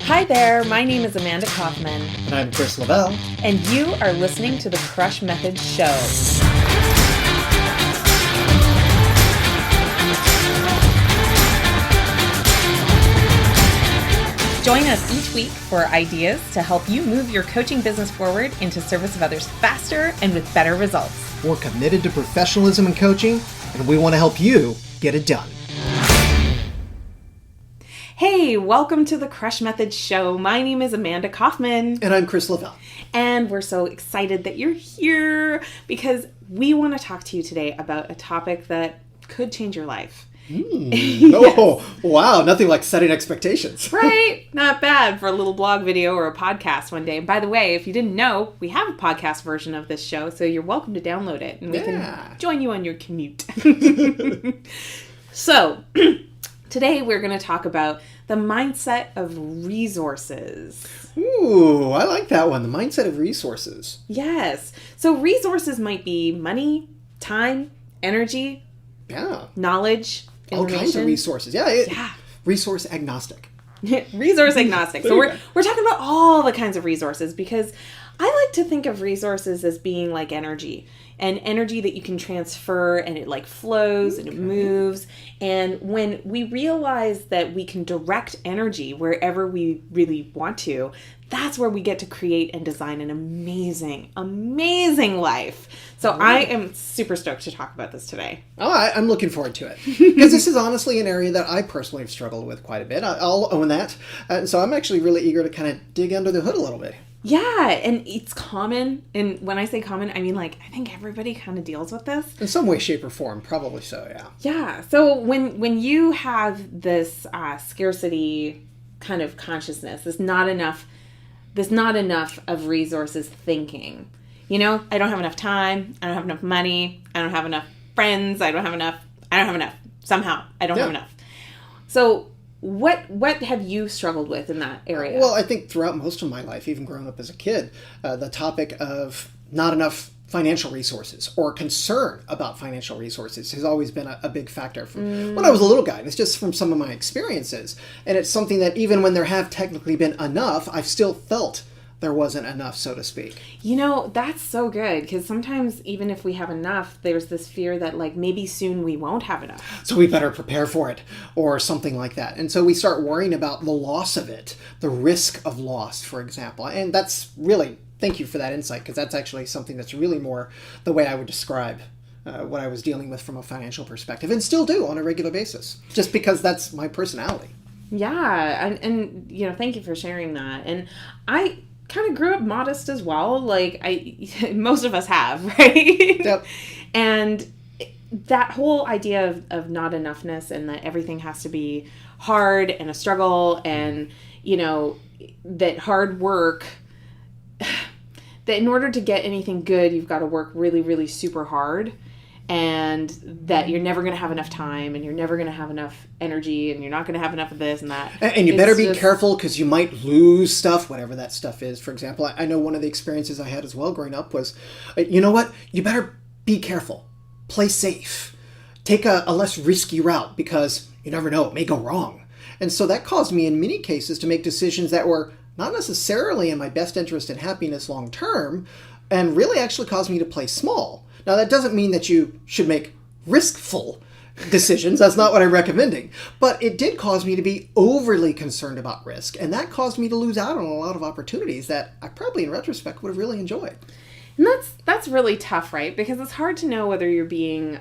Hi there, my name is Amanda Kaufman. And I'm Chris Lavelle. And you are listening to the C.R.U.S.H Method Show. Join us each week for ideas to help you move your coaching business forward into service of others faster and with better results. We're committed to professionalism and coaching, and we want to help you get it done. Hey, welcome to the C.R.U.S.H Method Show. My name is Amanda Kaufman. And I'm Chris Lavelle. And we're so excited that you're here because we want to talk to you today about a topic that could change your life. Yes. Oh, wow. Nothing like setting expectations. Right? Not bad for a little blog video or a podcast one day. And by the way, if you didn't know, we have a podcast version of this show, so you're welcome to download it. And we can join you on your commute. So, today we're going to talk about the mindset of resources. Ooh, I like that one. The mindset of resources. Yes. So resources might be money, time, energy, knowledge, all kinds of resources. Yeah. Resource agnostic. Resource agnostic. So we're talking about all the kinds of resources because I like to think of resources as being like energy. And energy that you can transfer and it like flows and it moves. And when we realize that we can direct energy wherever we really want to, that's where we get to create and design an amazing, amazing life. So I am super stoked to talk about this today. Oh, I'm looking forward to it. Because this is honestly an area that I personally have struggled with quite a bit. I'll own that. So I'm actually really eager to kind of dig under the hood a little bit. Yeah, and it's common. And when I say common, I mean, like, I think everybody kind of deals with this. In some way, shape, or form. Probably so, yeah. Yeah. So when you have this scarcity kind of consciousness, this not enough of resources thinking. You know, I don't have enough time. I don't have enough money. I don't have enough friends. I don't have enough. Somehow, I don't have enough. So what have you struggled with in that area? Well, I think throughout most of my life, even growing up as a kid, the topic of not enough financial resources or concern about financial resources has always been a big factor from when I was a little guy. And it's just from some of my experiences. And it's something that even when there have technically been enough, I've still felt there wasn't enough, so to speak. You know, that's so good because sometimes even if we have enough, there's this fear that like maybe soon we won't have enough. So we better prepare for it or something like that. And so we start worrying about the loss of it, the risk of loss, for example. And that's really, thank you for that insight because that's actually something that's really more the way I would describe what I was dealing with from a financial perspective and still do on a regular basis, just because that's my personality. Yeah. And you know, thank you for sharing that. And I kind of grew up modest as well. Like most of us have, right? Yep. And that whole idea of not enoughness and that everything has to be hard and a struggle and, you know, that hard work, that in order to get anything good, you've got to work really, really super hard. And that you're never going to have enough time and you're never going to have enough energy and you're not going to have enough of this and that. And you better be careful because you might lose stuff, whatever that stuff is. For example, I know one of the experiences I had as well growing up was, you know what? You better be careful. Play safe. Take a less risky route because you never know. It may go wrong. And so that caused me in many cases to make decisions that were not necessarily in my best interest and happiness long term and really actually caused me to play small. Now, that doesn't mean that you should make riskful decisions. That's not what I'm recommending. But it did cause me to be overly concerned about risk. And that caused me to lose out on a lot of opportunities that I probably, in retrospect, would have really enjoyed. And that's really tough, right? Because it's hard to know whether you're being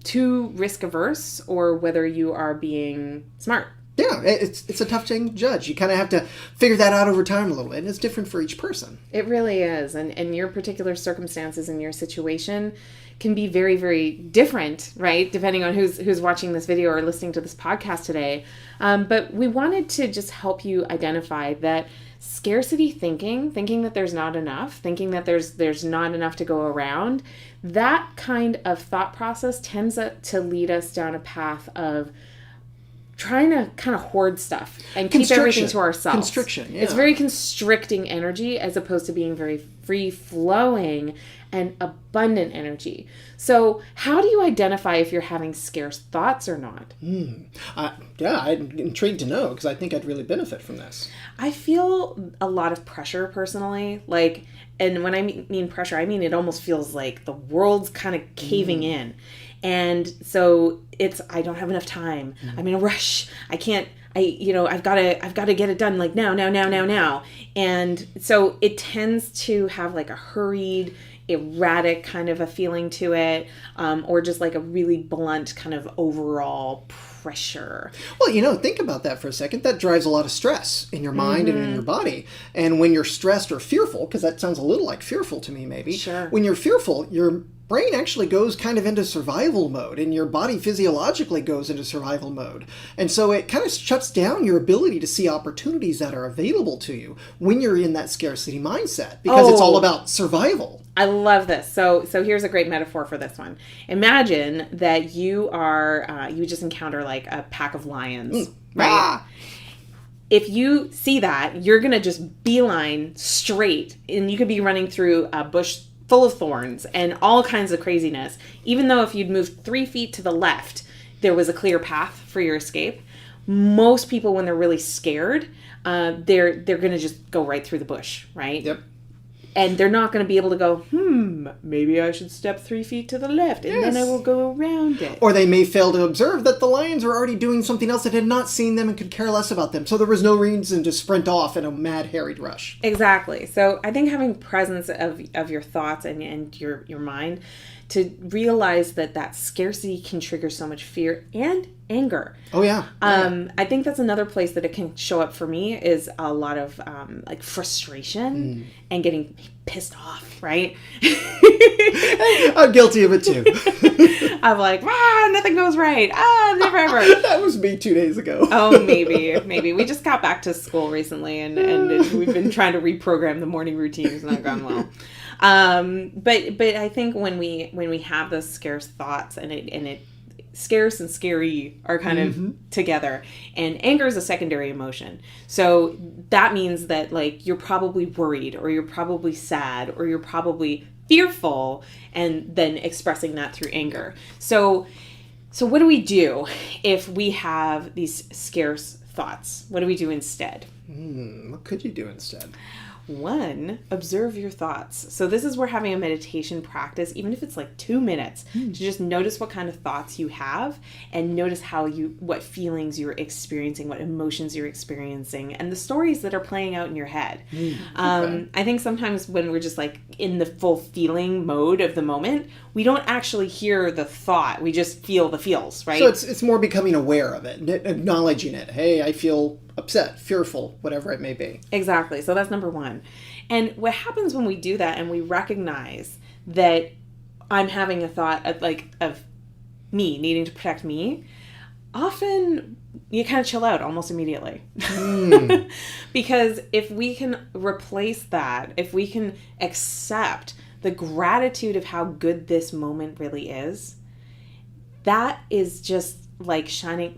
too risk averse or whether you are being smart. Yeah, it's a tough thing to judge. You kind of have to figure that out over time a little bit, and it's different for each person. It really is, and your particular circumstances and your situation can be very, very different, right? Depending on who's watching this video or listening to this podcast today. But we wanted to just help you identify that scarcity thinking that there's not enough, thinking that there's not enough to go around, that kind of thought process tends to lead us down a path of trying to kind of hoard stuff and keep everything to ourselves. Constriction, yeah. It's very constricting energy as opposed to being very free-flowing and abundant energy. So how do you identify if you're having scarce thoughts or not? Yeah, I'm intrigued to know because I think I'd really benefit from this. I feel a lot of pressure personally. Like, and when I mean pressure, I mean it almost feels like the world's kind of caving in. And so I don't have enough time. I'm in a rush. I've got to get it done like now. And so it tends to have like a hurried, erratic kind of a feeling to it, or just like a really blunt kind of overall pressure. Well, think about that for a second. That drives a lot of stress in your mind and in your body. And when you're stressed or fearful, because that sounds a little like fearful to me maybe. Sure. When you're fearful, your brain actually goes kind of into survival mode, and your body physiologically goes into survival mode. And so it kind of shuts down your ability to see opportunities that are available to you when you're in that scarcity mindset, because it's all about survival. I love this. So here's a great metaphor for this one. Imagine that you just encounter like a pack of lions, right? Ah! If you see that, you're going to just beeline straight, and you could be running through a bush full of thorns and all kinds of craziness. Even though if you'd moved 3 feet to the left, there was a clear path for your escape. Most people, when they're really scared, they're going to just go right through the bush, right? Yep. And they're not going to be able to go, maybe I should step 3 feet to the left, and then I will go around it. Or they may fail to observe that the lions are already doing something else that had not seen them and could care less about them. So there was no reason to sprint off in a mad, harried rush. Exactly. So I think having presence of your thoughts and your mind to realize that scarcity can trigger so much fear and anger. Oh, yeah. I think that's another place that it can show up for me is a lot of like frustration and getting pissed off, right? I'm guilty of it too. I'm like, nothing goes right. Never ever. That was me 2 days ago. Oh, maybe. We just got back to school recently and we've been trying to reprogram the morning routines, not gone well. But I think when we have those scarce thoughts and it scarce and scary are kind of together, and anger is a secondary emotion. So that means that like you're probably worried, or you're probably sad, or you're probably fearful, and then expressing that through anger. So what do we do if we have these scarce thoughts? What do we do instead? What could you do instead? 1, observe your thoughts. So this is where having a meditation practice, even if it's like 2 minutes, to just notice what kind of thoughts you have and notice what feelings you're experiencing, what emotions you're experiencing, and the stories that are playing out in your head. Okay. I think sometimes when we're just like in the full feeling mode of the moment, we don't actually hear the thought. We just feel the feels, right? So it's more becoming aware of it, acknowledging it. Hey, I feel upset, fearful, whatever it may be. Exactly. So that's number 1. And what happens when we do that and we recognize that I'm having a thought of me needing to protect me, often you kind of chill out almost immediately. Because if we can replace that, if we can accept the gratitude of how good this moment really is, that is just like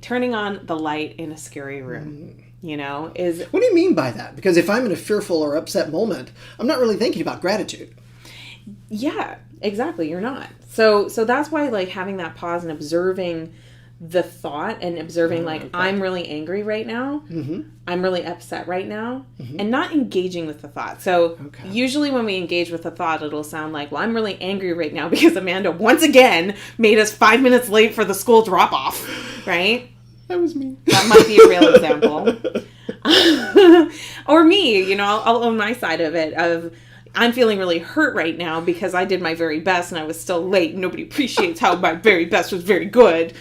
turning on the light in a scary room. What do you mean by that? Because if I'm in a fearful or upset moment, I'm not really thinking about gratitude. Yeah, exactly. You're not. So that's why like having that pause and observing the thought and observing I'm really angry right now. I'm really upset right now, and not engaging with the thought. So usually when we engage with the thought, it'll sound like, well, I'm really angry right now because Amanda once again made us 5 minutes late for the school drop off, right? That was me. That might be a real example. Or me, I'll own my side of it of I'm feeling really hurt right now because I did my very best and I was still late. Nobody appreciates how my very best was very good.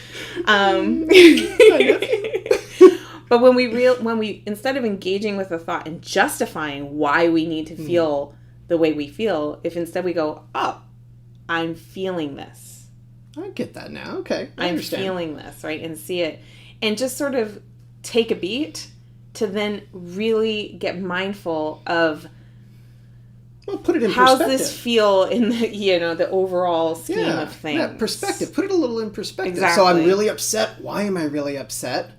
But when we instead of engaging with the thought and justifying why we need to feel the way we feel, if instead we go, oh, I'm feeling this. I get that now. Okay. I'm feeling this, right? And see it. And just sort of take a beat to then really get mindful of put it in how's perspective. This feel in the the overall scheme of things. Yeah, perspective. Put it a little in perspective. Exactly. So I'm really upset. Why am I really upset?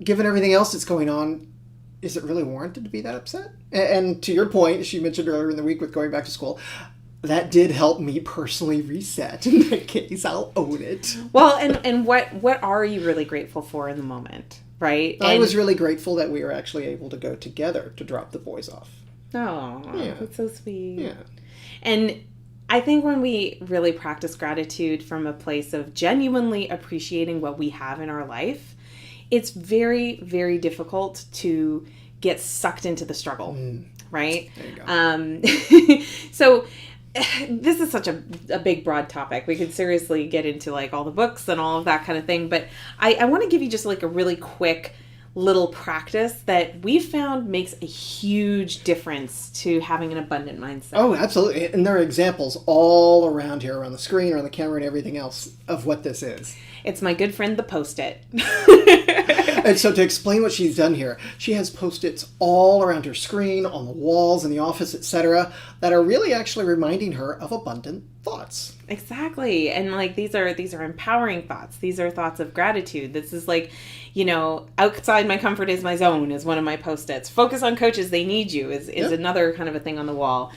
given everything else that's going on, is it really warranted to be that upset? And to your point, she mentioned earlier in the week with going back to school, that did help me personally reset. In that case, I'll own it. Well, and what are you really grateful for in the moment, right? I was really grateful that we were actually able to go together to drop the boys off. Oh, yeah. That's so sweet. Yeah. And I think when we really practice gratitude from a place of genuinely appreciating what we have in our life, it's very, very difficult to get sucked into the struggle, right? There you go. So this is such a big, broad topic. We could seriously get into like all the books and all of that kind of thing. But I want to give you just like a really quick little practice that we found makes a huge difference to having an abundant mindset. Oh, absolutely. And there are examples all around here, around the screen, around the camera, and everything else of what this is. It's my good friend, the Post-it. And so to explain what she's done here, she has Post-its all around her screen, on the walls, in the office, etc., that are really actually reminding her of abundant thoughts. Exactly. And like these are empowering thoughts. These are thoughts of gratitude. This is like, you know, outside my comfort is my zone is one of my Post-its. Focus on coaches, they need you is another kind of a thing on the wall.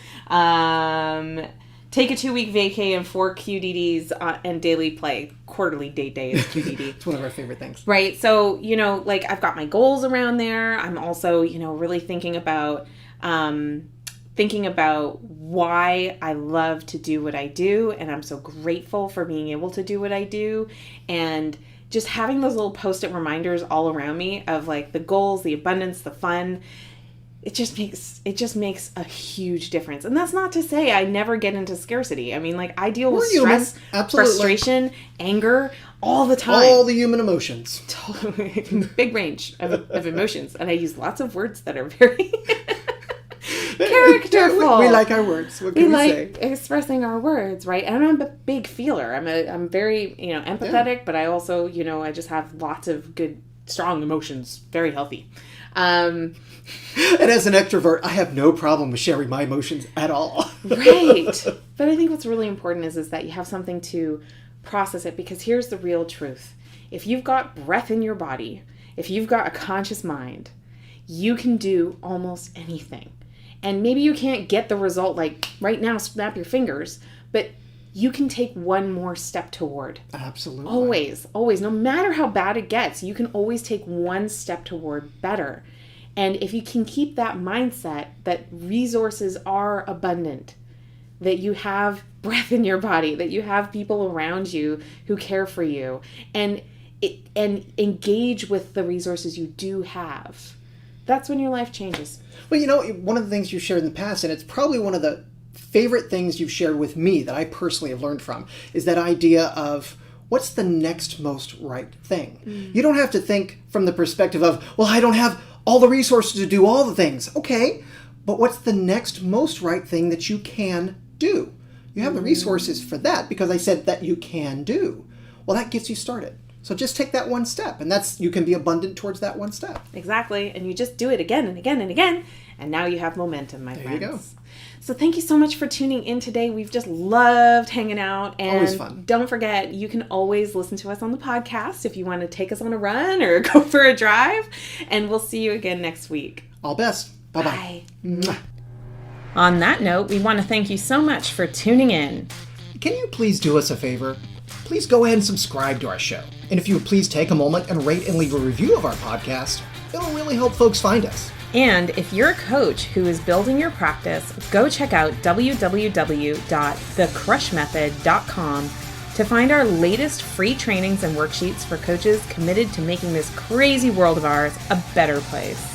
Take a 2-week vacay and 4 QDDs and daily play. Quarterly date day is QDD. It's one of our favorite things. Right. So, you know, like I've got my goals around there. I'm also, you know, really thinking about why I love to do what I do. And I'm so grateful for being able to do what I do. And just having those little Post-it reminders all around me of like the goals, the abundance, the fun. It just makes a huge difference. And that's not to say I never get into scarcity. I mean, like I deal with stress, frustration, anger all the time. All the human emotions. Big range of emotions. And I use lots of words that are very characterful. We like our words. What can we say? Expressing our words, right? And I'm a big feeler. I'm very, you know, empathetic, but I also, you know, I just have lots of good, strong emotions. Very healthy. And as an extrovert, I have no problem with sharing my emotions at all. Right. But I think what's really important is that you have something to process it, because here's the real truth. If you've got breath in your body, if you've got a conscious mind, you can do almost anything. And maybe you can't get the result like right now, snap your fingers, but you can take one more step toward. Absolutely. Always. No matter how bad it gets, you can always take one step toward better. And if you can keep that mindset that resources are abundant, that you have breath in your body, that you have people around you who care for you, and engage with the resources you do have, that's when your life changes. Well, you know, one of the things you shared in the past, and it's probably one of the favorite things you've shared with me that I personally have learned from, is that idea of what's the next most right thing. You don't have to think from the perspective of, well, I don't have all the resources to do all the things. Okay, but what's the next most right thing that you can do? You have the resources for that because I said that you can do. Well, that gets you started. So just take that one step, and you can be abundant towards that one step. Exactly, and you just do it again and again and again, and now you have momentum, my friends. There you go. So thank you so much for tuning in today. We've just loved hanging out. And always fun. Don't forget, you can always listen to us on the podcast if you want to take us on a run or go for a drive. And we'll see you again next week. All best. Bye-bye. Bye. On that note, we want to thank you so much for tuning in. Can you please do us a favor? Please go ahead and subscribe to our show. And if you would please take a moment and rate and leave a review of our podcast, it'll really help folks find us. And if you're a coach who is building your practice, go check out www.thecrushmethod.com to find our latest free trainings and worksheets for coaches committed to making this crazy world of ours a better place.